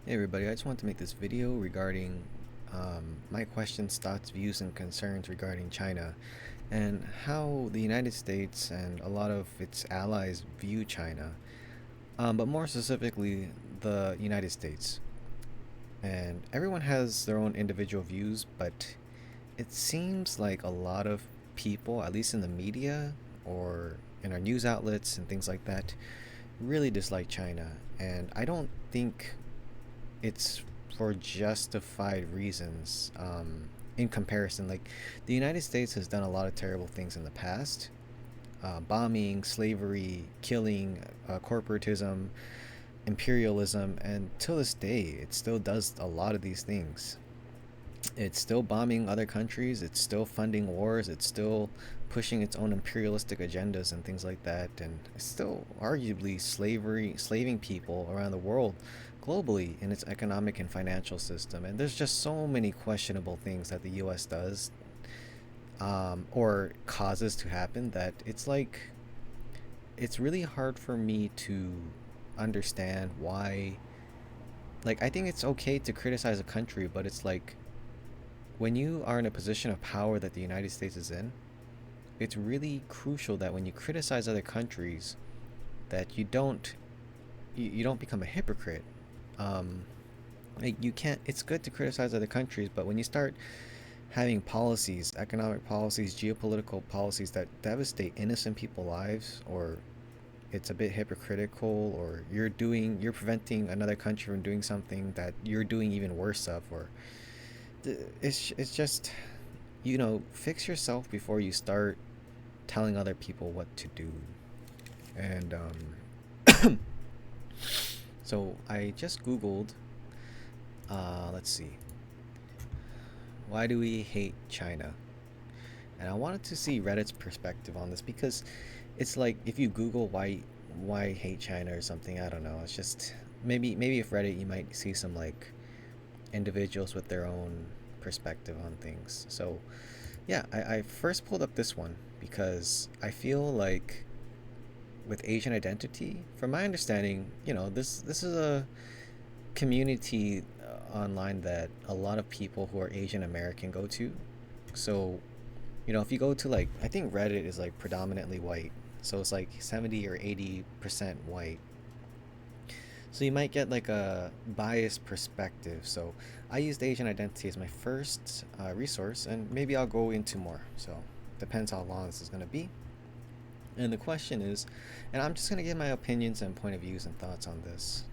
Hey everybody, I just want to make this video regarding my questions, thoughts, views, and concerns regarding China and how the United States and a lot of its allies view China, but more specifically, the United States. And everyone has their own individual views, but it seems like a lot of people, at least in the media or in our news outlets and things like that, really dislike China. And I don't think it's for justified reasons in comparison. Like, the United States has done a lot of terrible things in the past, bombing, slavery, killing, corporatism, imperialism, and till this day, it still does a lot of these things. It's still bombing other countries, it's still funding wars, it's still pushing its own imperialistic agendas and things like that, and it's still arguably slaving people around the world globally in its economic and financial system. And there's just so many questionable things that the US does, or causes to happen, that it's like it's really hard for me to understand why. Like, I think it's okay to criticize a country, but it's like when you are in a position of power that the United States is in, it's really crucial that when you criticize other countries, that you don't become a hypocrite. Um, like, you can't. It's good to criticize other countries, but when you start having policies, economic policies, geopolitical policies that devastate innocent people's lives, or it's a bit hypocritical, or you're preventing another country from doing something that you're doing even worse of, or it's just, fix yourself before you start telling other people what to do. And so I just Googled, let's see, why do we hate China? And I wanted to see Reddit's perspective on this, because it's like if you Google why hate China or something, I don't know. It's just maybe if Reddit, you might see some like individuals with their own perspective on things. So yeah, I first pulled up this one because I feel like with Asian identity, from my understanding, this is a community online that a lot of people who are Asian American go to. So, if you go to, like, I think Reddit is like predominantly white. So it's like 70 or 80% white. So you might get like a biased perspective. So I used Asian identity as my first resource, and maybe I'll go into more. So depends how long this is going to be. And the question is, and I'm just going to give my opinions and point of views and thoughts on this.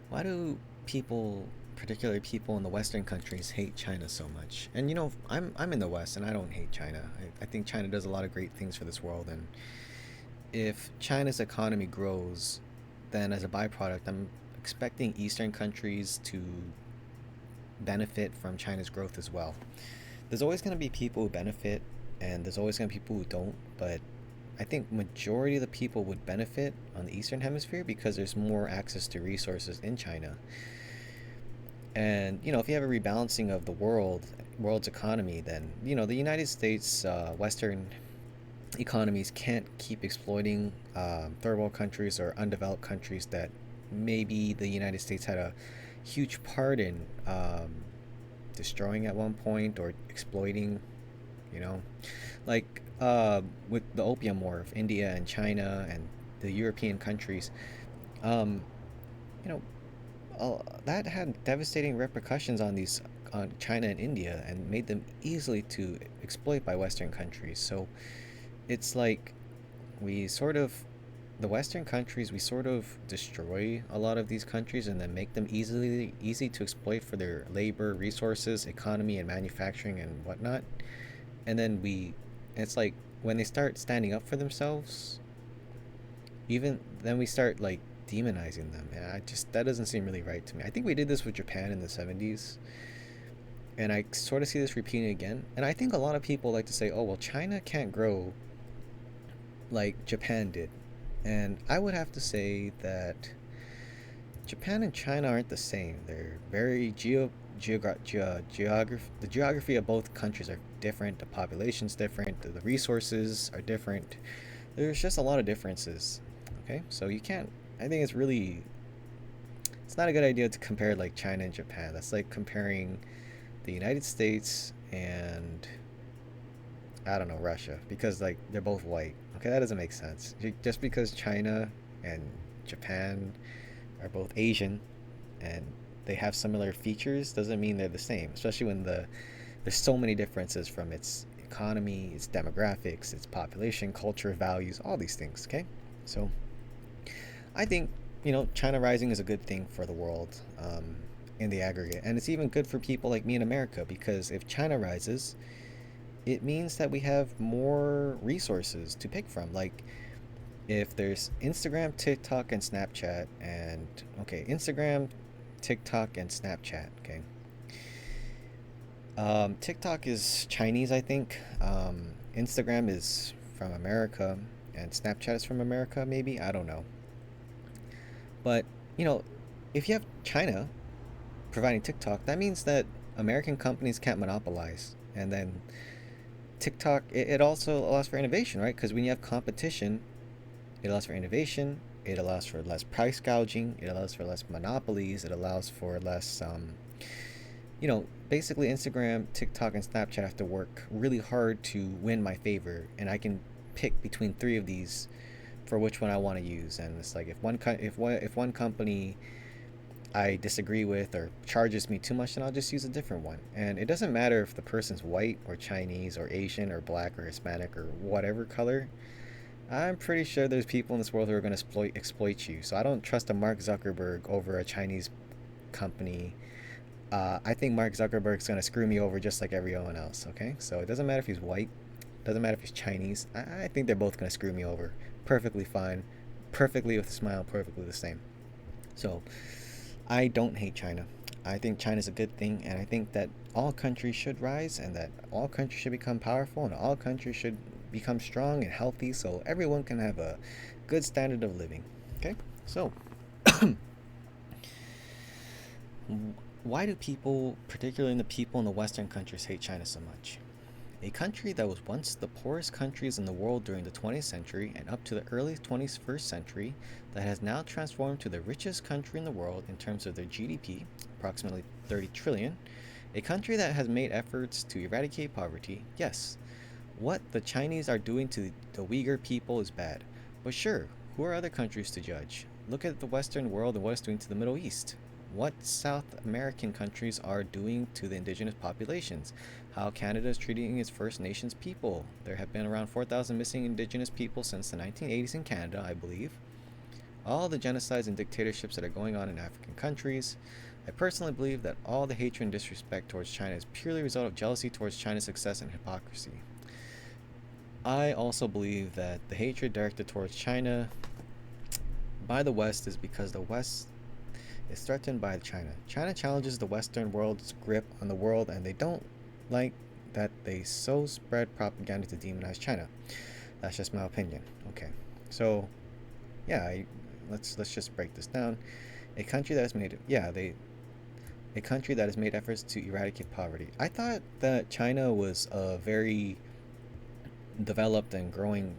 Why do people, particularly people in the Western countries, hate China so much? And I'm in the West, and I don't hate China. I think China does a lot of great things for this world, and if China's economy grows, then as a byproduct, I'm expecting Eastern countries to benefit from China's growth as well. There's always going to be people who benefit, and there's always going to be people who don't, but I think majority of the people would benefit on the Eastern Hemisphere because there's more access to resources in China. And if you have a rebalancing of the world's economy, then the United States, Western economies can't keep exploiting third world countries or undeveloped countries that maybe the United States had a huge part in destroying at one point or exploiting, you know, like with the Opium War of India and China and the European countries. Um, you know, that had devastating repercussions on these on China and India and made them easily to exploit by Western countries. So it's like we sort of the Western countries, we sort of destroy a lot of these countries and then make them easy to exploit for their labor, resources, economy, and manufacturing and whatnot. And then it's like when they start standing up for themselves, even then we start like demonizing them, and that doesn't seem really right to me. I think we did this with Japan in the 70s, and I sort of see this repeating again. And I think a lot of people like to say, "Oh well, China can't grow like Japan did," and I would have to say that Japan and China aren't the same. They're very geography. The geography of both countries are different. The population's different. The resources are different. There's just a lot of differences. Okay, so you can't. I think it's not a good idea to compare like China and Japan. That's like comparing the United States and I don't know, Russia, because like they're both white. Okay, that doesn't make sense. Just because China and Japan are both Asian and they have similar features doesn't mean they're the same. Especially when there's so many differences from its economy, its demographics, its population, culture, values, all these things. Okay, so I think China rising is a good thing for the world in the aggregate, and it's even good for people like me in America because if China rises, it means that we have more resources to pick from. Like if there's Instagram, TikTok, and Snapchat, and okay, Instagram, TikTok, and Snapchat. Okay, TikTok is Chinese, I think. Instagram is from America, and Snapchat is from America. Maybe I don't know, but you know, if you have China providing TikTok, that means that American companies can't monopolize, and then TikTok it also allows for innovation, right? Because when you have competition, it allows for innovation. It allows for less price gouging. It allows for less monopolies. It allows for less, basically Instagram, TikTok, and Snapchat have to work really hard to win my favor, and I can pick between three of these for which one I want to use. And it's like if one company I disagree with or charges me too much, then I'll just use a different one. And it doesn't matter if the person's white or Chinese or Asian or black or Hispanic or whatever color. I'm pretty sure there's people in this world who are going to exploit you. So I don't trust a Mark Zuckerberg over a Chinese company. I think Mark Zuckerberg's going to screw me over just like everyone else. Okay, so it doesn't matter if he's white, doesn't matter if he's Chinese. I think they're both going to screw me over. Perfectly fine, perfectly with a smile, perfectly the same. So I don't hate China. I think China's a good thing, and I think that all countries should rise, and that all countries should become powerful, and all countries should become strong and healthy, so everyone can have a good standard of living. Okay, so why do people, particularly the people in the Western countries, hate China so much? A country that was once the poorest countries in the world during the 20th century and up to the early 21st century, that has now transformed to the richest country in the world in terms of their GDP, approximately 30 trillion. A country that has made efforts to eradicate poverty. Yes, what the Chinese are doing to the Uyghur people is bad. But sure, who are other countries to judge? Look at the Western world and what it's doing to the Middle East. What South American countries are doing to the indigenous populations? How Canada is treating its First Nations people. There have been around 4,000 missing indigenous people since the 1980s in Canada, I believe. All the genocides and dictatorships that are going on in African countries. I personally believe that all the hatred and disrespect towards China is purely a result of jealousy towards China's success and hypocrisy. I also believe that the hatred directed towards China by the West is because the West is threatened by China. China challenges the Western world's grip on the world, and they don't like that they so spread propaganda to demonize China. That's just my opinion. Okay, so yeah, let's just break this down. A country that has made a country that has made efforts to eradicate poverty. I thought that China was a very developed and growing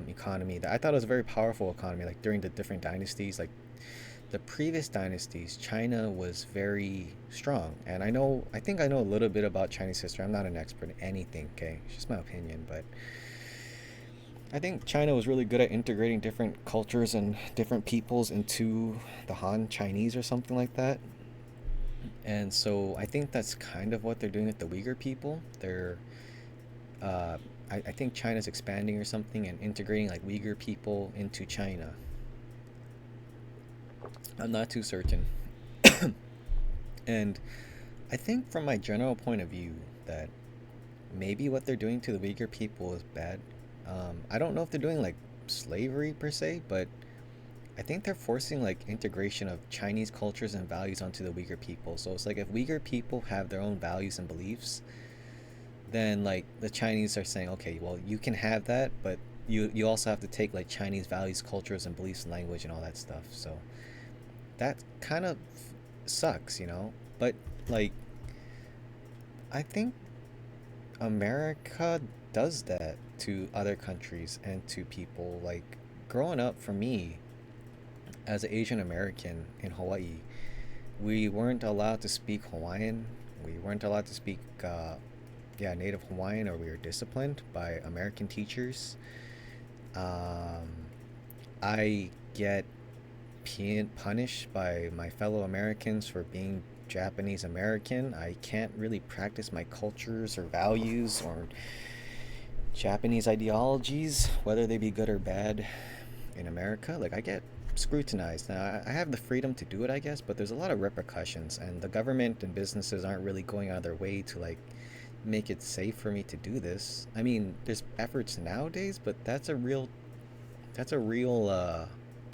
economy. I thought it was a very powerful economy. Like during the different dynasties, like the previous dynasties, China was very strong. And I think I know a little bit about Chinese history. I'm not an expert in anything, okay? It's just my opinion, but I think China was really good at integrating different cultures and different peoples into the Han Chinese or something like that. And so I think that's kind of what they're doing with the Uyghur people. Uh, I think China's expanding or something and integrating like Uyghur people into China. I'm not too certain. And I think from my general point of view that maybe what they're doing to the Uyghur people is bad. I don't know if they're doing like slavery per se, but I think they're forcing like integration of Chinese cultures and values onto the Uyghur people. So it's like if Uyghur people have their own values and beliefs, then like the Chinese are saying, okay, well you can have that, but you also have to take like Chinese values, cultures, and beliefs, and language, and all that stuff. So that kind of sucks, you know. But like I think America does that to other countries and to people. Like growing up for me as an Asian American in Hawaii, we weren't allowed to speak Hawaiian. We weren't allowed to speak, yeah, Native Hawaiian, or we were disciplined by American teachers. Um, I get punished by my fellow Americans for being Japanese American. I can't really practice my cultures or values or Japanese ideologies, whether they be good or bad, in America. Like, I get scrutinized. Now, I have the freedom to do it, I guess, but there's a lot of repercussions, and the government and businesses aren't really going out of their way to, like, make it safe for me to do this. I mean, there's efforts nowadays, but that's a real, that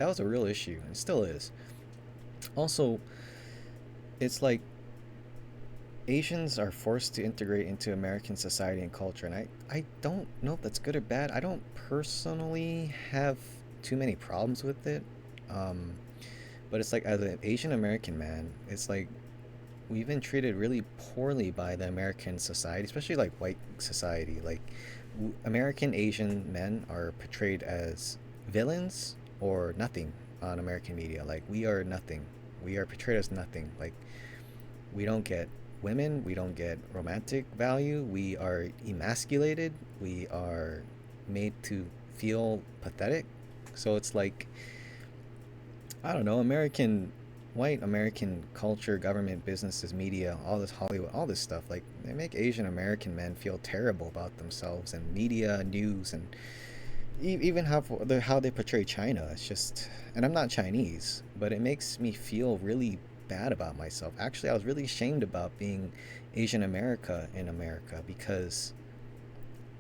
was a real issue, and still is. Also, it's like Asians are forced to integrate into American society and culture, and I don't know if that's good or bad. I don't personally have too many problems with it. Um, but it's like, as an Asian American man, it's like we've been treated really poorly by the American society, especially like white society. Like, American Asian men are portrayed as villains or nothing on American media. Like, we are nothing. We are portrayed as nothing. Like, we don't get women, we don't get romantic value, we are emasculated, we are made to feel pathetic. So it's like, I don't know, white American culture, government, businesses, media, all this Hollywood, all this stuff, like, they make Asian American men feel terrible about themselves, and media, news, and even how they portray China. It's just, and I'm not Chinese, but it makes me feel really bad about myself. Actually, I was really ashamed about being Asian America in America, because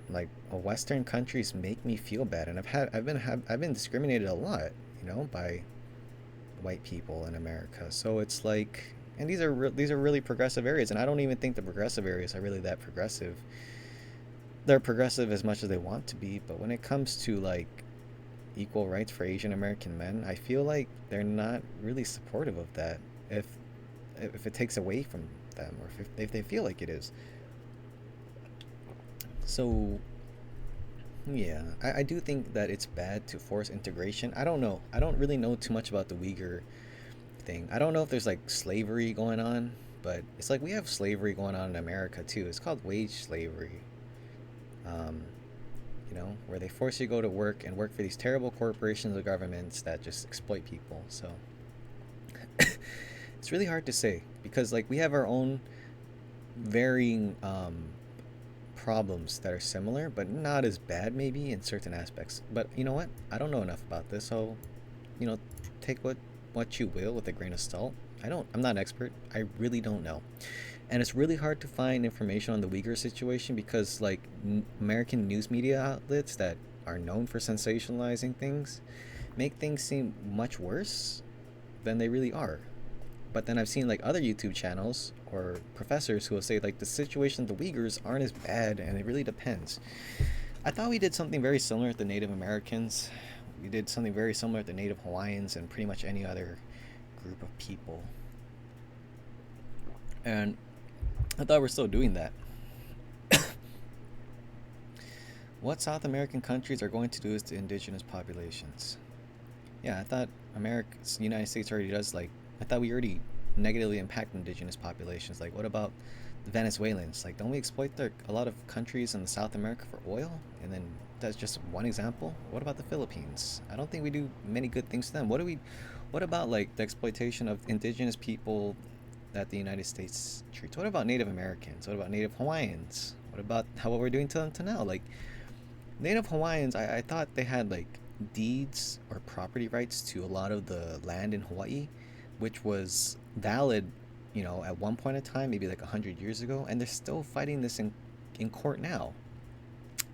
like, Western countries make me feel bad, and I've been discriminated a lot, by white people in America. So it's like, and these are really progressive areas, and I don't even think the progressive areas are really that progressive. They're progressive as much as they want to be, but when it comes to like equal rights for Asian American men, I feel like they're not really supportive of that. If if it takes away from them, or if they feel like it is. So yeah, I do think that it's bad to force integration. I don't know. I don't really know too much about the Uyghur thing. I don't know if there's like slavery going on, but it's like we have slavery going on in America too. It's called wage slavery. Um, where they force you to go to work and work for these terrible corporations or governments that just exploit people. So it's really hard to say, because like we have our own varying problems that are similar, but not as bad maybe in certain aspects. But you know what? I don't know enough about this, so you know, take what you will with a grain of salt. I'm not an expert. I really don't know. And it's really hard to find information on the Uyghur situation, because like American news media outlets that are known for sensationalizing things make things seem much worse than they really are. But then I've seen like other YouTube channels or professors who will say like the situation of the Uyghurs aren't as bad, and it really depends. I thought we did something very similar with the Native Americans. We did something very similar with the Native Hawaiians and pretty much any other group of people. And I thought we're still doing that. What South American countries are going to do is to indigenous populations. Yeah, I thought the United States already does, like, I thought we already negatively impact indigenous populations. Like, what about the Venezuelans? Like, don't we exploit a lot of countries in South America for oil? And then that's just one example. What about the Philippines? I don't think we do many good things to them. What about like the exploitation of indigenous people that the United States treats? What about Native Americans? What about Native Hawaiians? What about what we're doing to them to now? Like, Native Hawaiians, I thought they had like deeds or property rights to a lot of the land in Hawaii, which was valid, at one point in time, maybe like 100 years ago, and they're still fighting this in court now.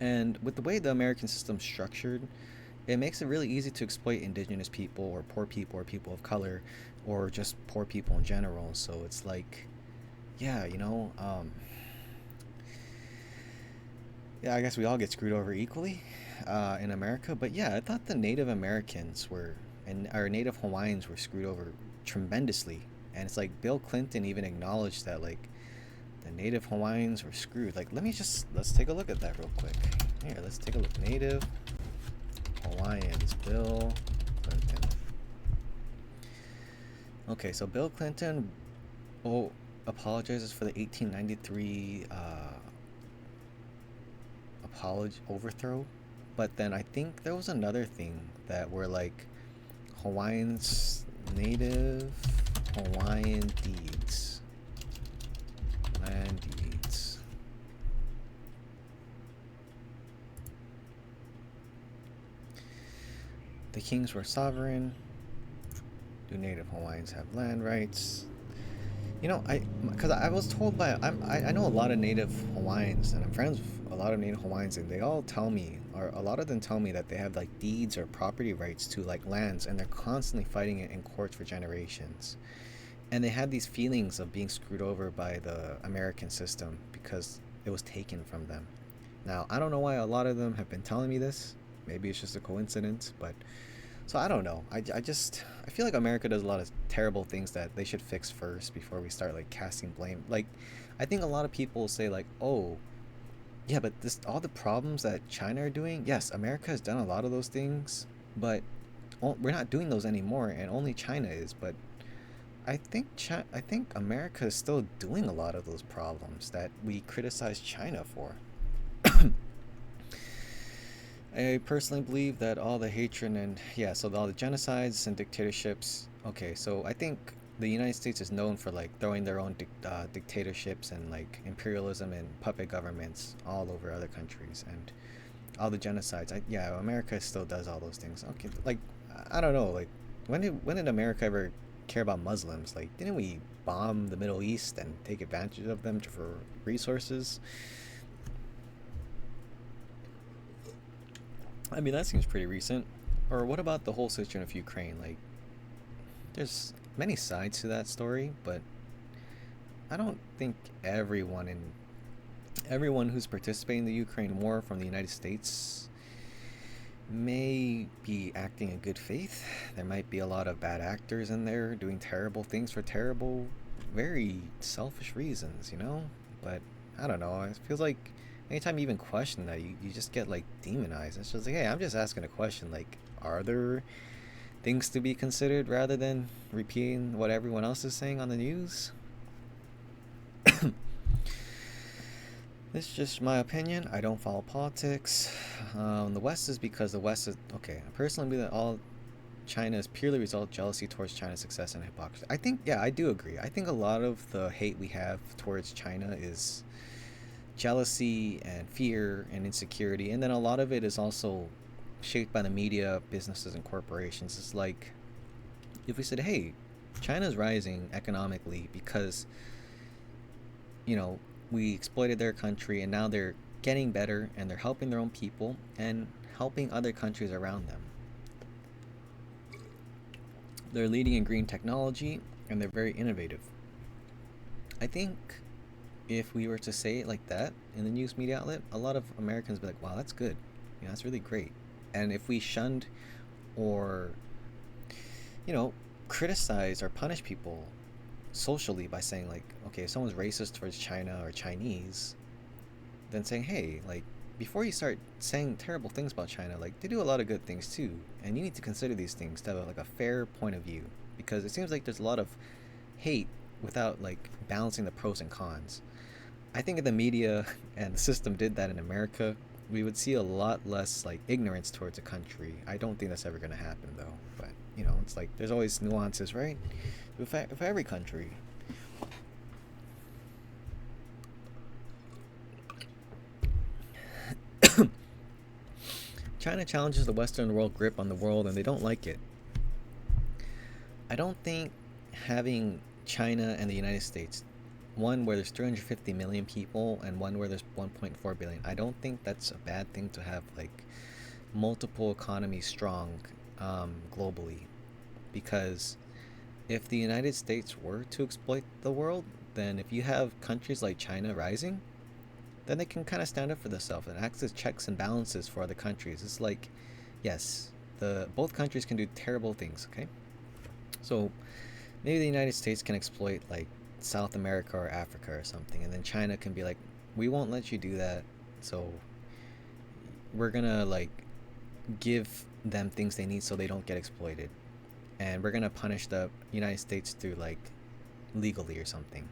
And with the way the American system's structured, it makes it really easy to exploit indigenous people or people of color, or just poor people in general. So it's like, yeah, yeah, I guess we all get screwed over equally in America. But yeah, I thought the Native Americans and our Native Hawaiians were screwed over tremendously. And it's like Bill Clinton even acknowledged that, like, the native Hawaiians were screwed. Like, let's take a look at that real quick. Here, let's take a look. Native Hawaiians, Bill Clinton. Okay, so Bill Clinton apologizes for the 1893 overthrow, but then I think there was another thing that were like Hawaiians, native Hawaiian deeds, land deeds. The kings were sovereign. Do native Hawaiians have land rights? You know, because I was told by I know a lot of native Hawaiians, and I'm friends with a lot of native Hawaiians, and they all tell me, or a lot of them tell me, that they have like deeds or property rights to like lands, and they're constantly fighting it in courts for generations. And they had these feelings of being screwed over by the American system because it was taken from them. Now, I don't know why a lot of them have been telling me this. Maybe it's just a coincidence, but so I don't know. I feel like America does a lot of terrible things that they should fix first before we start like casting blame. Like, I think a lot of people say like, "Oh, yeah, but this all the problems that China are doing. Yes, America has done a lot of those things, but we're not doing those anymore, and only China is." But I think America is still doing a lot of those problems that we criticize China for. I personally believe that all the hatred and yeah, so all the genocides and dictatorships. Okay, so I think the United States is known for like throwing their own dictatorships and like imperialism and puppet governments all over other countries and all the genocides. Yeah, America still does all those things. Okay, like I don't know, like when did America ever care about Muslims? Like, didn't we bomb the Middle East and take advantage of them for resources? I mean, that seems pretty recent. Or what about the whole situation of Ukraine? Like, there's many sides to that story, but I don't think everyone who's participating in the Ukraine war from the United States may be acting in good faith. There might be a lot of bad actors in there doing terrible things for terrible, very selfish reasons, you know? But I don't know. It feels like anytime you even question that, you just get like demonized. It's just like, hey, I'm just asking a question. Like, are there things to be considered rather than repeating what everyone else is saying on the news? This is just my opinion. I don't follow politics. The West is because the West is okay. I personally believe that all China is purely result of jealousy towards China's success and hypocrisy. I think, yeah, I do agree. I think a lot of the hate we have towards China is jealousy and fear and insecurity, and then a lot of it is also shaped by the media, businesses, and corporations. It's like if we said, hey, China's rising economically because we exploited their country and now they're getting better and they're helping their own people and helping other countries around them. They're leading in green technology and they're very innovative. I think if we were to say it like that in the news media outlet, a lot of Americans would be like, wow, that's good. That's really great. And if we shunned or, criticize or punish people socially by saying like, okay, if someone's racist towards China or Chinese, then saying, hey, like, before you start saying terrible things about China, like, they do a lot of good things too, and you need to consider these things to have like a fair point of view, because it seems like there's a lot of hate without like balancing the pros and cons. I think if the media and the system did that in America, we would see a lot less like ignorance towards a country. I don't think that's ever going to happen though, but it's like there's always nuances, right? With every country. China challenges the Western world grip on the world and they don't like it. I don't think having China and the United States, one where there's 350 million people and one where there's 1.4 billion, I don't think that's a bad thing to have like multiple economies strong globally. Because if the United States were to exploit the world, then if you have countries like China rising, then they can kind of stand up for themselves and act as checks and balances for other countries. It's like, yes, both countries can do terrible things, okay? So maybe the United States can exploit like South America or Africa or something, and then China can be like, we won't let you do that, so we're gonna like give them things they need so they don't get exploited, and we're gonna punish the United States through like legally or something,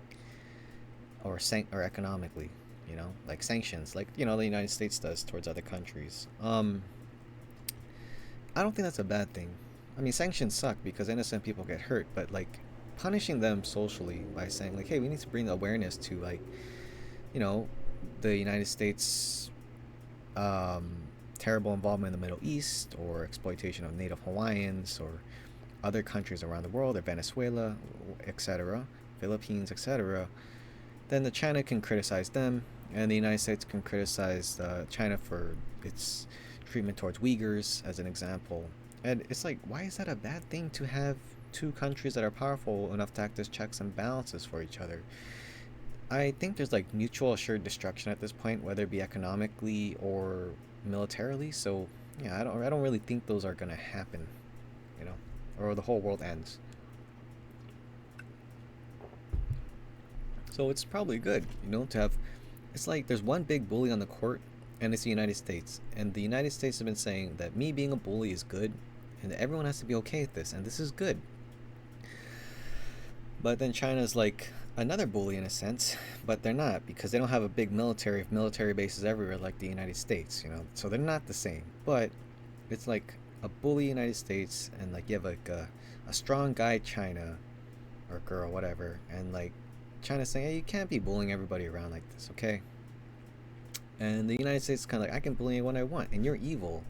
or economically, like sanctions, like the United States does towards other countries. I don't think that's a bad thing. I mean, sanctions suck because innocent people get hurt, but like punishing them socially by saying like, hey, we need to bring awareness to like, you know, the United States um, terrible involvement in the Middle East or exploitation of Native Hawaiians or other countries around the world, or Venezuela, etc., Philippines, etc., then the China can criticize them, and the United States can criticize China for its treatment towards Uyghurs, as an example. And it's like, why is that a bad thing to have two countries that are powerful enough to act as checks and balances for each other? I think there's like mutual assured destruction at this point, whether it be economically or militarily. So yeah, I don't really think those are gonna happen, you know, or the whole world ends. So it's probably good, to have. It's like there's one big bully on the court, and it's the United States. And the United States have been saying that me being a bully is good, and that everyone has to be okay with this, and this is good. But then China's like another bully in a sense, but they're not because they don't have a big military bases everywhere like the United States. So they're not the same. But it's like a bully United States, and like you have like a strong guy China, or girl, whatever, and like China's saying, hey, you can't be bullying everybody around like this, okay? And the United States is kind of like, I can bully anyone I want, and you're evil,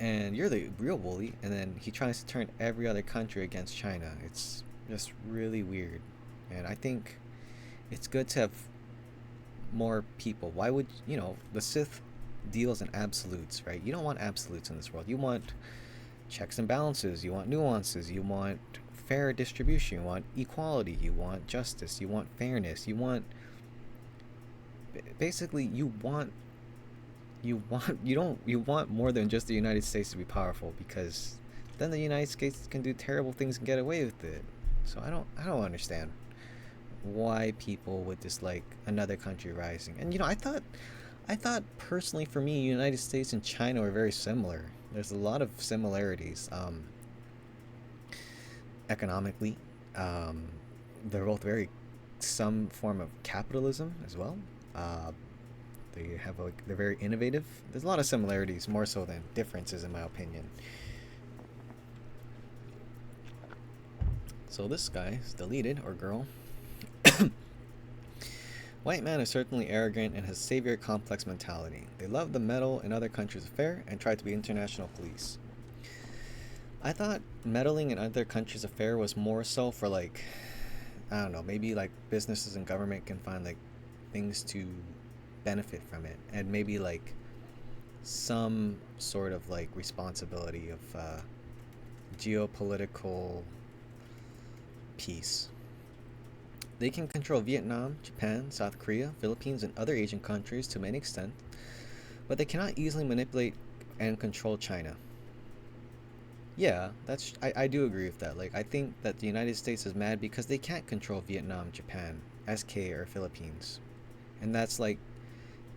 and you're the real bully. And then he tries to turn every other country against China. It's just really weird, and I think it's good to have more people. Why would the Sith deals in absolutes, right? You don't want absolutes in this world. You want checks and balances. You want nuances. You want fair distribution. You want equality. You want justice. You want fairness. Basically you want more than just the United States to be powerful, because then the United States can do terrible things and get away with it. So I don't understand why people would dislike another country rising. And I thought personally, for me, United States and China were very similar. There's a lot of similarities, economically. Um, they're both very some form of capitalism as well. Uh, they're very innovative. There's a lot of similarities, more so than differences, in my opinion. So this guy is deleted, or girl. White man is certainly arrogant and has savior complex mentality. They love the meddle in other countries' affairs and try to be international police. I thought meddling in other countries' affairs was more so for like, I don't know, maybe like businesses and government can find like things to benefit from it, and maybe like some sort of like responsibility of geopolitical peace. They can control Vietnam, Japan, South Korea, Philippines, and other Asian countries to many extent, but they cannot easily manipulate and control China. Yeah, I do agree with that. Like, I think that the United States is mad because they can't control Vietnam, Japan, SK, or Philippines. And that's like,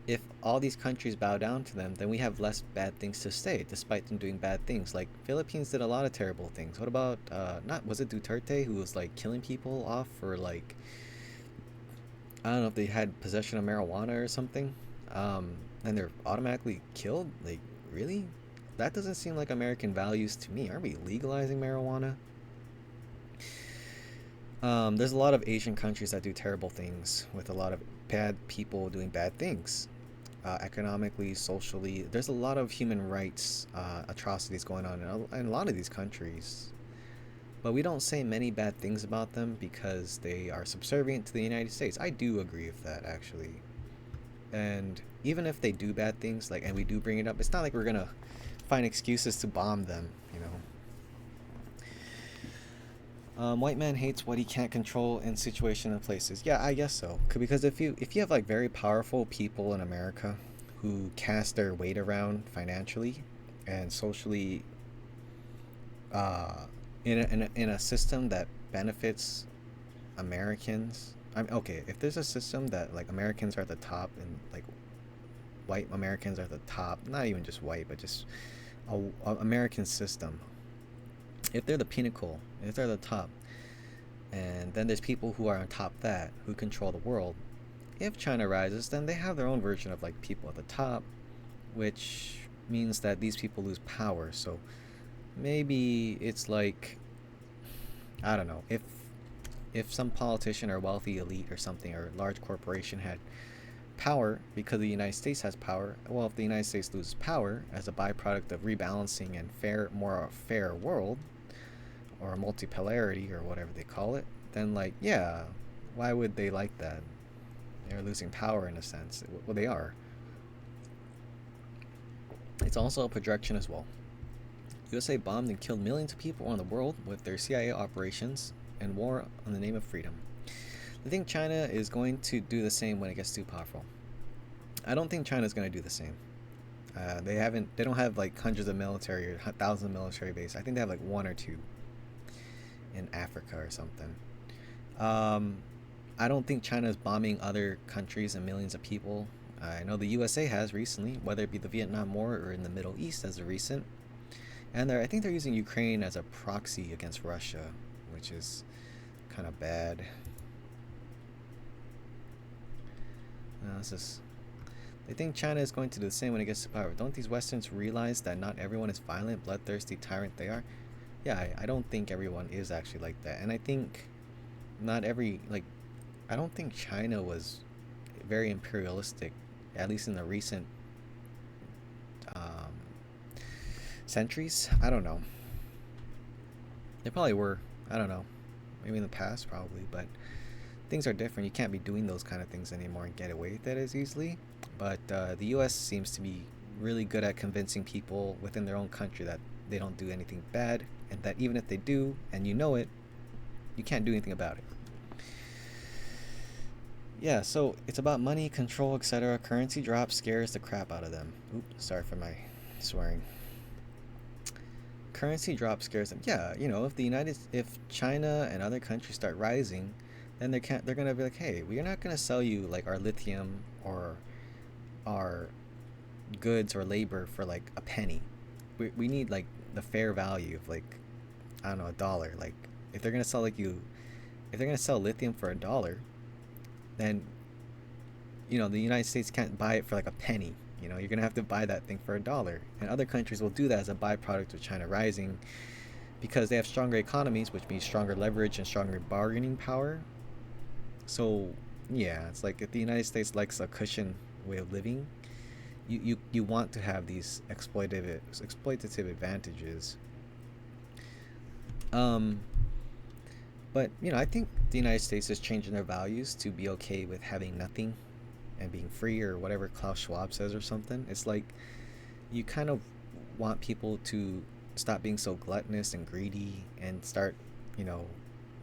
if all these countries bow down to them, then we have less bad things to say, despite them doing bad things. Like, Philippines did a lot of terrible things. What about, not, was it Duterte who was like killing people off for like, I don't know if they had possession of marijuana or something, and they're automatically killed? Like, really? That doesn't seem like American values to me. Are we legalizing marijuana? There's a lot of Asian countries that do terrible things with a lot of bad people doing bad things, economically, socially. There's a lot of human rights atrocities going on in a lot of these countries. But we don't say many bad things about them because they are subservient to the United States. I do agree with that, actually. And even if they do bad things, like, and we do bring it up, it's not like we're gonna find excuses to bomb them. White man hates what he can't control in situations and places. Yeah, I guess so. Because if you have like very powerful people in America who cast their weight around financially and socially, in a system that benefits Americans. Okay, if there's a system that like Americans are at the top and like white Americans are at the top, not even just white, but just a American system. If they're the pinnacle, if they're the top, and then there's people who are on top of that who control the world. If China rises, then they have their own version of like people at the top, which means that these people lose power. So maybe it's like, I don't know, if some politician or wealthy elite or something or large corporation had power because the United States has power, well, if the United States loses power as a byproduct of rebalancing and more fair world or multipolarity or whatever they call it, then like, yeah, why would they like that? They're losing power in a sense. Well, they are. It's also a projection as well. USA bombed and killed millions of people around the world with their CIA operations and war on the name of freedom. I think China is going to do the same when it gets too powerful. I don't think China's going to do the same. They haven't. They don't have like hundreds of military or thousands of military bases. I think they have like one or two in Africa or something. I don't think China is bombing other countries and millions of people. I know the USA has recently, whether it be the Vietnam War or in the Middle East as a recent. And I think they're using Ukraine as a proxy against Russia, which is kind of bad. This is. They think China is going to do the same when it gets to power. Don't these Westerns realize that not everyone is violent, bloodthirsty tyrant they are? Yeah, I don't think everyone is actually like that. And I think not every, like, I don't think China was very imperialistic, at least in the recent um, centuries. I don't know. They probably were. I don't know. Maybe in the past, probably. But things are different. You can't be doing those kind of things anymore and get away with it as easily. But the U.S. seems to be really good at convincing people within their own country that they don't do anything bad, and that even if they do, and you know it, you can't do anything about it. Yeah, so it's about money, control, etc. Currency drop scares the crap out of them. Oops, sorry for my swearing. Currency drop scares them. Yeah, if China and other countries start rising, then they're gonna be like, hey, we're not gonna sell you like our lithium or our goods or labor for like a penny. We need like the fair value of like, I don't know, $1. Like if they're gonna sell if they're gonna sell lithium for $1, then the United States can't buy it for like a penny. You're gonna have to buy that thing for $1, and other countries will do that as a byproduct of China rising because they have stronger economies, which means stronger leverage and stronger bargaining power. So yeah, it's like if the United States likes a cushion way of living, you want to have these exploitative advantages. Um, but I think the United States is changing their values to be okay with having nothing and being free, or whatever Klaus Schwab says or something. It's like you kind of want people to stop being so gluttonous and greedy and start,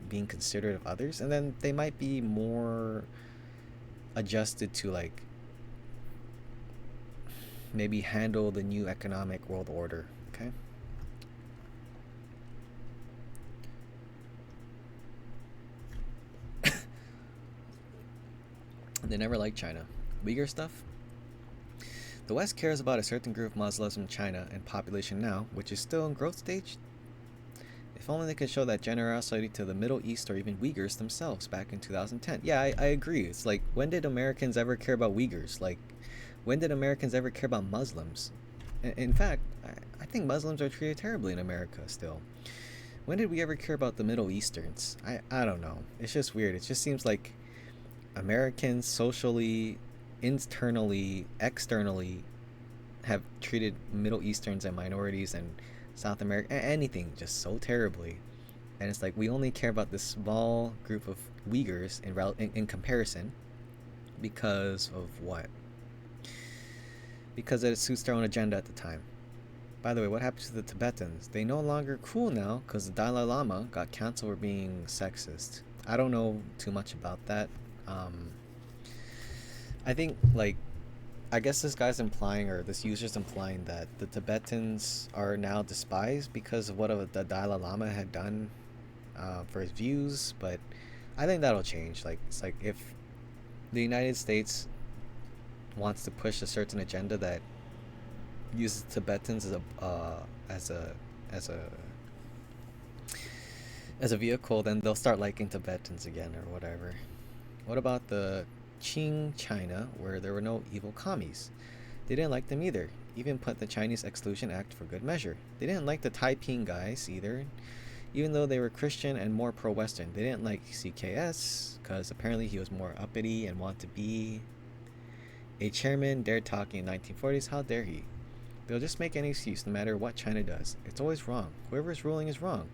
being considerate of others, and then they might be more adjusted to like maybe handle the new economic world order. Okay. They never liked China. Uyghur stuff. The West cares about a certain group of Muslims in China and population now, which is still in growth stage. If only they could show that generosity to the Middle East or even Uyghurs themselves back in 2010. Yeah, I agree. It's like, when did Americans ever care about Uyghurs? Like, when did Americans ever care about Muslims? In fact, I think Muslims are treated terribly in America still. When did we ever care about the Middle Easterns? I don't know. It's just weird. It just seems like Americans socially, internally, externally have treated Middle Easterns and minorities and South America, anything, just so terribly. And it's like we only care about this small group of Uyghurs in comparison because of what? Because it suits their own agenda at the time. By the way, what happened to the Tibetans? They no longer cool now because the Dalai Lama got canceled for being sexist. I don't know too much about that. I think, like, I guess this guy's implying, or this user's implying, that the Tibetans are now despised because of what the Dalai Lama had done for his views, but I think that'll change. Like it's like if the United States wants to push a certain agenda that uses Tibetans as a as a as a vehicle, then they'll start liking Tibetans again or whatever. What about the Qing China, where there were no evil commies? They didn't like them either. Even put the Chinese Exclusion Act for good measure. They didn't like the Taiping guys either, even though they were Christian and more pro-Western. They didn't like CKS because apparently he was more uppity and wanted to be a chairman. Dared talking in 1940s. How dare he? They'll just make any excuse no matter what China does. It's always wrong. Whoever is ruling is wrong.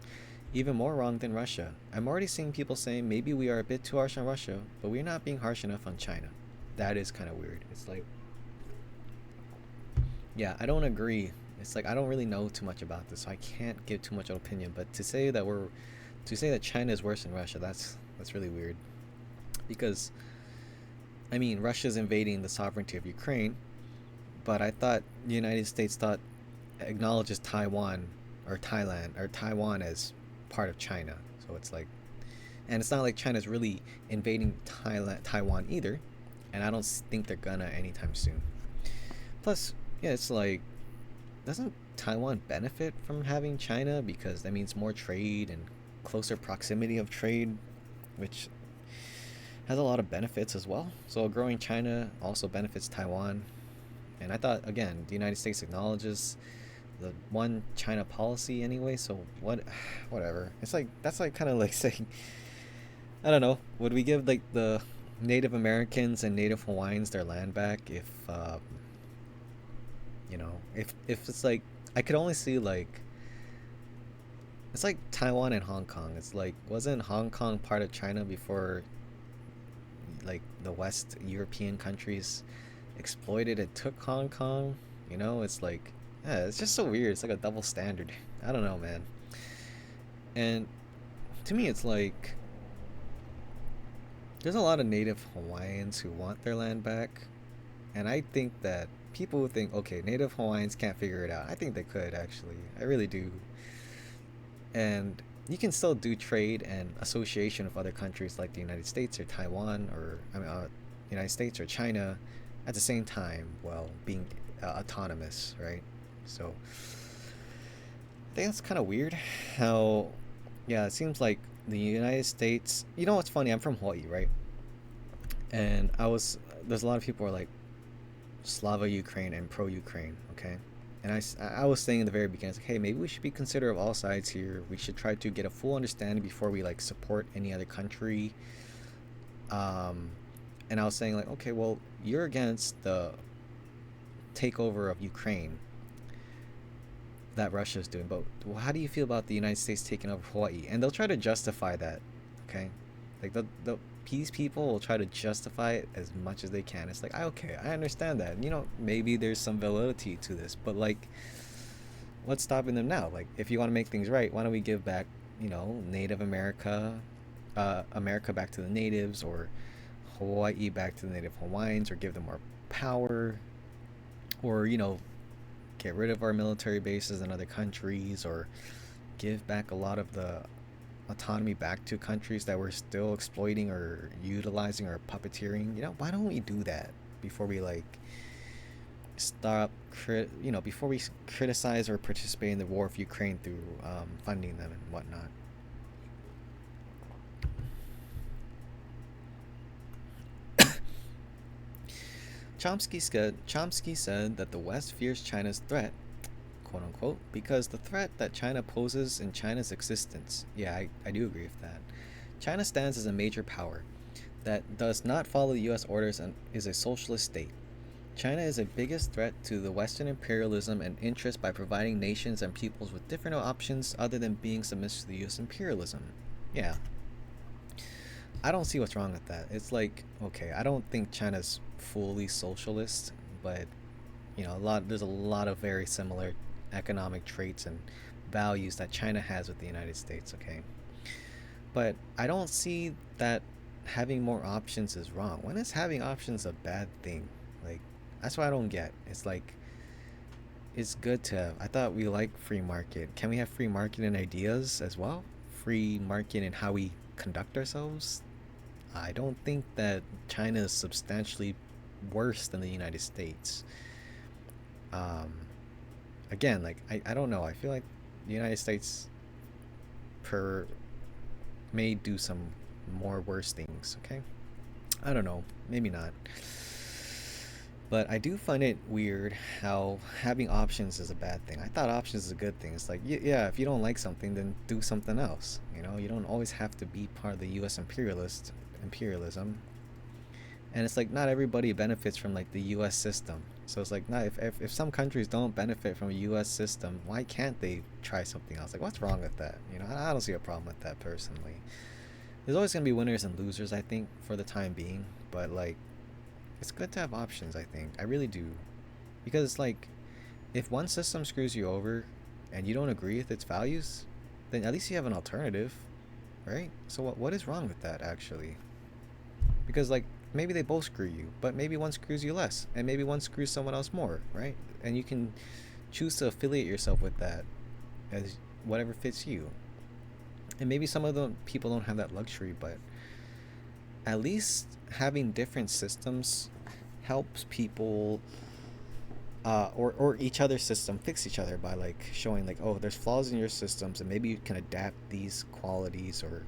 Even more wrong than Russia. I'm already seeing people saying maybe we are a bit too harsh on Russia, but we're not being harsh enough on China. That is kind of weird. It's like, yeah, I don't agree. It's like I don't really know too much about this, so I can't give too much of an opinion. But to say that China is worse than Russia, that's really weird. Because I mean, Russia's invading the sovereignty of Ukraine, but I thought the United States thought acknowledges Taiwan or Thailand or Taiwan as part of China. So it's like, and it's not like China's really invading Taiwan either, and I don't think they're gonna anytime soon. Plus, yeah, it's like, doesn't Taiwan benefit from having China because that means more trade and closer proximity of trade, which has a lot of benefits as well. So a growing China also benefits Taiwan. And I thought again, the United States acknowledges the one China policy anyway. So what, whatever. It's like that's like kind of like saying, I don't know, would we give like the Native Americans and Native Hawaiians their land back if if it's like I could only see like it's like Taiwan and Hong Kong. It's like wasn't Hong Kong part of China before like the West European countries exploited and took Hong Kong? It's like yeah, it's just so weird. It's like a double standard. I don't know, man. And to me, it's like there's a lot of Native Hawaiians who want their land back, and I think that people who think, okay, Native Hawaiians can't figure it out. I think they could actually. I really do. And you can still do trade and association with other countries like the United States or Taiwan or United States or China at the same time while being autonomous, right? So I think that's kind of weird how, yeah, it seems like the United States, what's funny? I'm from Hawaii, right? And there's a lot of people who are like Slava Ukraine and pro Ukraine, okay? And I was saying in the very beginning, like, hey, maybe we should be considerate of all sides here. We should try to get a full understanding before we like support any other country. And I was saying like, okay, well, you're against the takeover of Ukraine that Russia's doing, but well, how do you feel about the United States taking over Hawaii? And they'll try to justify that, okay? Like the peace people will try to justify it as much as they can. It's like, okay, I understand that. Maybe there's some validity to this, but like, what's stopping them now? Like, if you want to make things right, why don't we give back, Native America back to the natives, or Hawaii back to the Native Hawaiians, or give them more power, or get rid of our military bases in other countries, or give back a lot of the autonomy back to countries that we're still exploiting or utilizing or puppeteering. Why don't we do that before we like before we criticize or participate in the war of Ukraine through funding them and whatnot. Chomsky said that the West fears China's threat, quote unquote, because the threat that China poses in China's existence. Yeah, I do agree with that. China stands as a major power that does not follow US orders and is a socialist state. China is the biggest threat to the Western imperialism and interest by providing nations and peoples with different options other than being submissive to the US imperialism. Yeah, I don't see what's wrong with that. It's like, okay, I don't think China's fully socialist, but there's a lot of very similar economic traits and values that China has with the United States, okay? But I don't see that having more options is wrong. When is having options a bad thing? Like, that's what I don't get. It's like, it's good to have. I thought we like free market. Can we have free market in ideas as well? Free market in how we conduct ourselves? I don't think that China is substantially worse than the United States. Um, Again, like I don't know. I feel like the United States per may do some more worse things. Okay, I don't know. Maybe not. But I do find it weird how having options is a bad thing. I thought options is a good thing. It's like, yeah, if you don't like something, then do something else. You know, you don't always have to be part of the U.S. imperialism. And it's like not everybody benefits from like the U.S. system. So it's like, not if some countries don't benefit from a U.S. system, why can't they try something else? Like, what's wrong with that? You know, I don't see a problem with that personally. There's always gonna be winners and losers, I think, for the time being. But like, it's good to have options, I think. I really do. Because, like, if one system screws you over and you don't agree with its values, then at least you have an alternative, right? So, what is wrong with that, actually? Because, like, maybe they both screw you, but maybe one screws you less, and maybe one screws someone else more, right? And you can choose to affiliate yourself with that as whatever fits you. And maybe some of the people don't have that luxury, but at least having different systems helps people or each other's system fix each other by like showing like, oh, there's flaws in your systems and maybe you can adapt these qualities or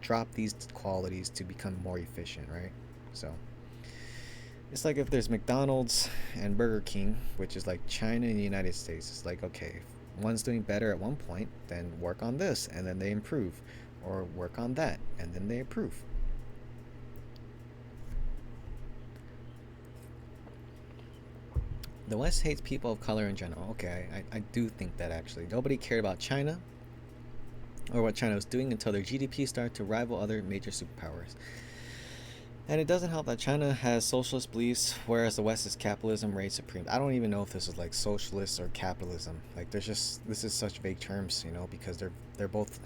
drop these qualities to become more efficient, right? So it's like if there's McDonald's and Burger King, which is like China and the United States. It's like, okay, if one's doing better at one point, then work on this and then they improve, or work on that and then they improve. The West hates people of color in general. Okay, I do think that actually. Nobody cared about China or what China was doing until their GDP started to rival other major superpowers. And it doesn't help that China has socialist beliefs, whereas the West is capitalism reigns supreme. I don't even know if this is like socialist or capitalism. Like, there's just this is such vague terms, you know, because they're both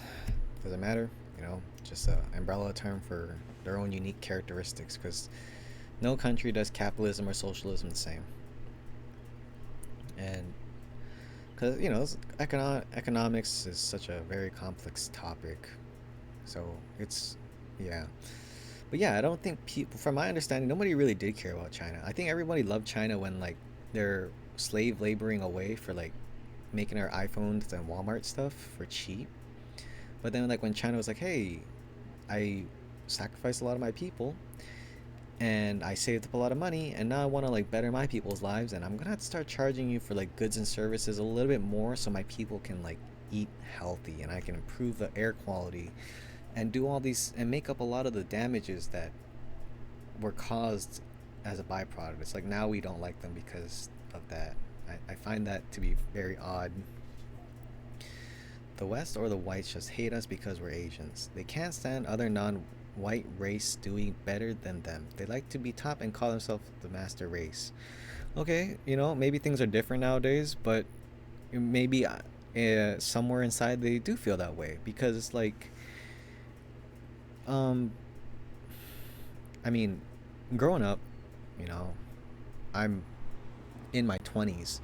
doesn't matter, you know, just a umbrella term for their own unique characteristics. Because no country does capitalism or socialism the same. And because you know, economics is such a very complex topic, so it's yeah. But yeah, I don't think people, from my understanding, nobody really did care about China. I think everybody loved China when like they're slave laboring away for like making our iPhones and Walmart stuff for cheap. But then like when China was like, hey, I sacrificed a lot of my people and I saved up a lot of money and now I want to like better my people's lives and I'm gonna have to start charging you for like goods and services a little bit more so my people can like eat healthy and I can improve the air quality and do all these and make up a lot of the damages that were caused as a byproduct. It's like now we don't like them because of that. I find that to be very odd. The West or the whites just hate us because we're Asians. They can't stand other non-white race doing better than them. They like to be top and call themselves the master race. Okay, you know, maybe things are different nowadays, but maybe somewhere inside they do feel that way because it's like, um, I mean, growing up, you know, I'm in my 20s.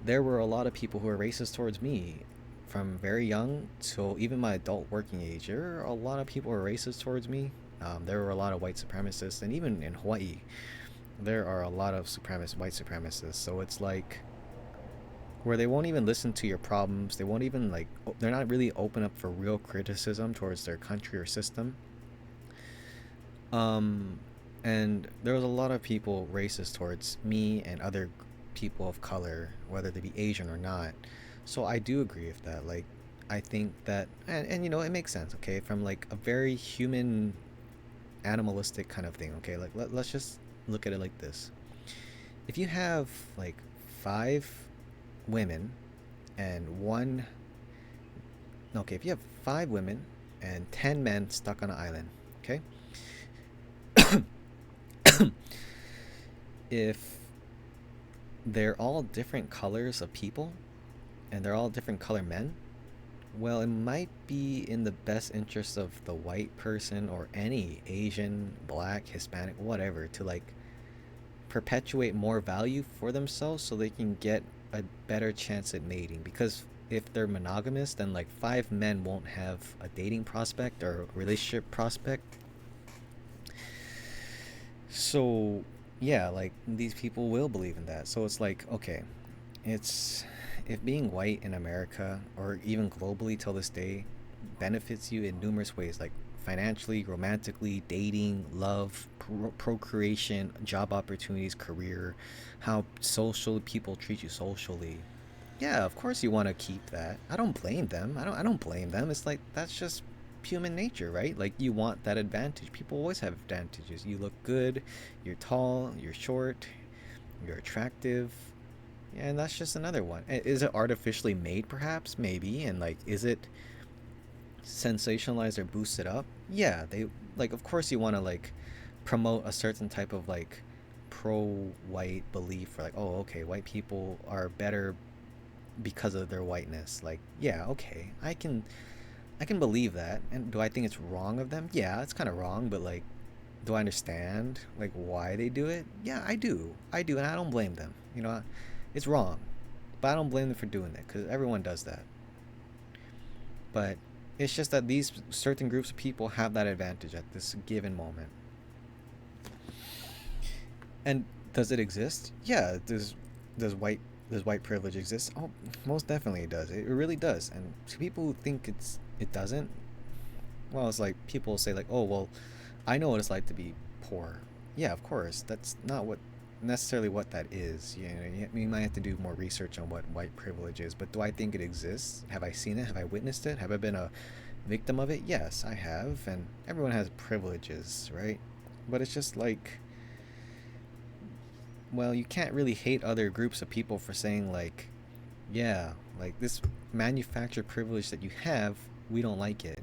There were a lot of people who were racist towards me from very young till even my adult working age. There were a lot of people who were racist towards me. There were a lot of white supremacists, and even in Hawaii, there are a lot of white supremacists. So it's like where they won't even listen to your problems. They won't even like. They're not really open up for real criticism towards their country or system. Um, and there was a lot of people racist towards me and other people of color, whether they be Asian or not. So I do agree with that. Like, I think that, and you know, it makes sense. Okay, from like a very human, animalistic kind of thing. Okay, like let's just look at it like this. If you have like five women and one, okay, if you have five women and 10 men stuck on an island, okay, if they're all different colors of people and they're all different color men, well, it might be in the best interest of the white person or any Asian, black, Hispanic, whatever, to like perpetuate more value for themselves so they can get a better chance at mating. Because if they're monogamous, then like five men won't have a dating prospect or a relationship prospect So, yeah, like these people will believe in that. So it's like, okay, it's if being white in America or even globally till this day benefits you in numerous ways, like financially, romantically, dating, love, procreation, job opportunities, career, how social people treat you socially. Yeah, of course you want to keep that. I don't blame them. I don't blame them. It's like that's just human nature, right? Like you want that advantage. People always have advantages. You look good, you're tall, you're short, you're attractive. Yeah, and that's just another one. Is it artificially made perhaps? Maybe. And like is it sensationalized or boosted up? Yeah, they like of course you want to like promote a certain type of like pro white belief or like oh okay, white people are better because of their whiteness. Like, yeah, okay, I can believe that. And do I think it's wrong of them? Yeah, it's kind of wrong, but like, do I understand like why they do it? Yeah, I do. I do, and I don't blame them. It's wrong, but I don't blame them for doing it because everyone does that. But it's just that these certain groups of people have that advantage at this given moment. And does it exist? Yeah, does white does white privilege exist? Oh, most definitely it does. It really does. And to people who think it doesn't, well, it's like people say like, "Oh, well, I know what it's like to be poor." Yeah, of course. That's not what necessarily what that is. You might have to do more research on what white privilege is. But do I think it exists? Have I seen it? Have I witnessed it? Have I been a victim of it? Yes, I have. And everyone has privileges, right? But it's just like, well, you can't really hate other groups of people for saying like, yeah, like this manufactured privilege that you have, we don't like it,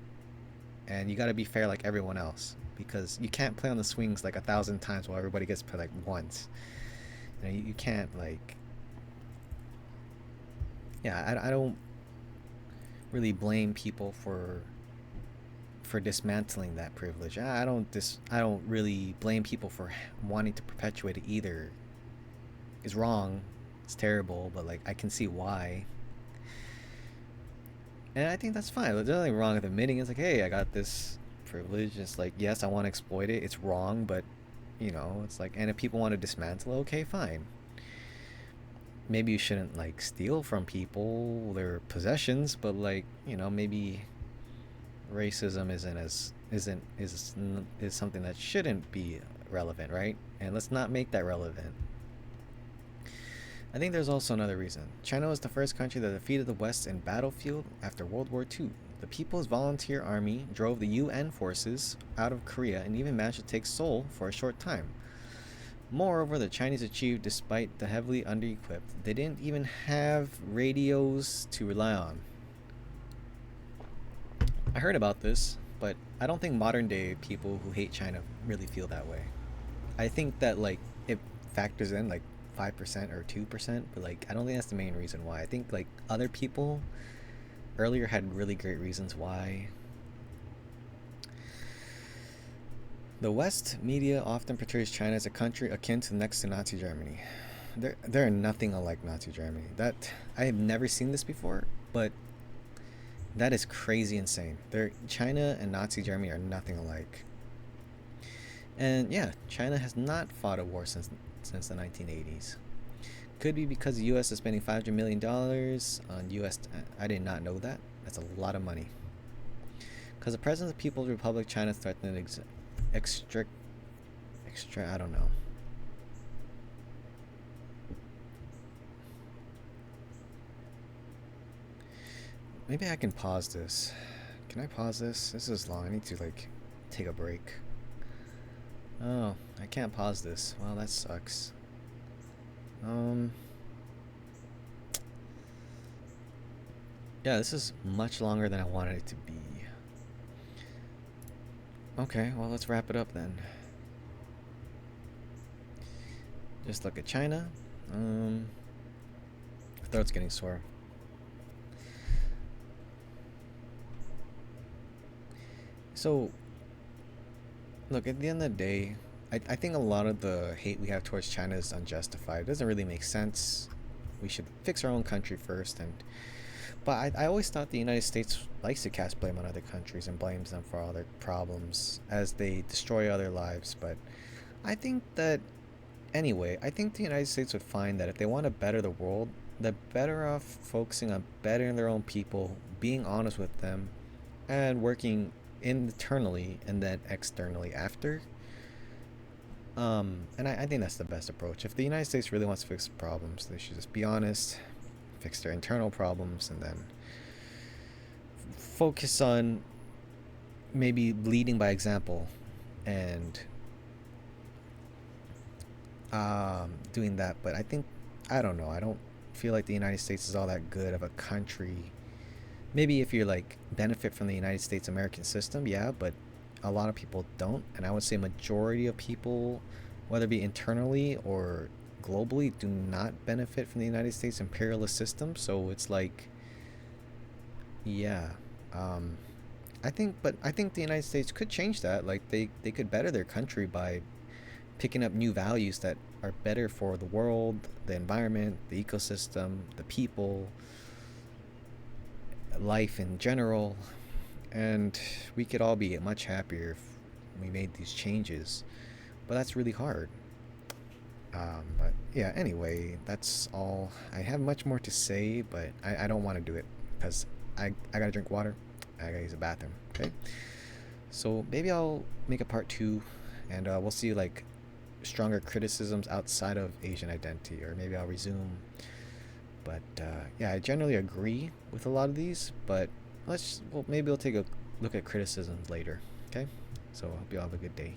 and you got to be fair like everyone else because you can't play on the swings like 1,000 times while everybody gets put like once. You can't like, yeah. I don't really blame people for dismantling that privilege. I don't really blame people for wanting to perpetuate it either. It's wrong. It's terrible, but like I can see why. And I think that's fine. There's nothing wrong with admitting it's like, hey, I got this privilege. It's like, yes, I want to exploit it. It's wrong, but it's like, and if people want to dismantle it, okay, fine. Maybe you shouldn't like steal from people their possessions, but like, maybe racism is something that shouldn't be relevant, right? And let's not make that relevant. I think there's also another reason. China was the first country that defeated the West in battlefield after World War II. The People's Volunteer Army drove the UN forces out of Korea and even managed to take Seoul for a short time. Moreover, the Chinese achieved despite the heavily under-equipped. They didn't even have radios to rely on. I heard about this, but I don't think modern day people who hate China really feel that way. I think that like it factors in like 5% or 2%, but like I don't think that's the main reason why. I think like other people earlier had really great reasons why. The West media often portrays China as a country akin to next to Nazi Germany. They're nothing alike Nazi Germany. That I have never seen this before, but that is crazy insane. China and Nazi Germany are nothing alike. And yeah, China has not fought a war since the 1980s. Could be because the U.S. is spending $500 million on U.S. I did not know that. That's a lot of money. Because the President of the People's Republic of China threatened extra. I don't know. Maybe I can pause this. Can I pause this? This is long. I need to like take a break. Oh, I can't pause this. Well, that sucks. Um. Yeah, this is much longer than I wanted it to be. Okay, well, let's wrap it up then. Just look at China. Throat's getting sore. So, look, at the end of the day, I think a lot of the hate we have towards China is unjustified. It doesn't really make sense. We should fix our own country first. But I always thought the United States likes to cast blame on other countries and blames them for all their problems as they destroy other lives. But I think that anyway, I think the United States would find that if they want to better the world, they're better off focusing on bettering their own people, being honest with them, and working internally and then externally after. And I think that's the best approach. If the United States really wants to fix problems, they should just be honest, fix their internal problems, and then focus on maybe leading by example and doing that. But I don't know. I don't feel like the United States is all that good of a country. Maybe if you like benefit from the United States American system, yeah, but a lot of people don't, and I would say majority of people, whether it be internally or globally, do not benefit from the United States imperialist system. So it's like, yeah, um, I think the United States could change that. Like they could better their country by picking up new values that are better for the world, the environment, the ecosystem, the people, life in general, and we could all be much happier if we made these changes. But that's really hard. But yeah, anyway, that's all. I have much more to say, but I don't want to do it because I gotta drink water. I gotta use the bathroom. Okay, so maybe I'll make a part two, and we'll see like stronger criticisms outside of Asian identity, or maybe I'll resume. But yeah, I generally agree with a lot of these, but maybe we'll take a look at criticisms later. Okay, so I hope you all have a good day.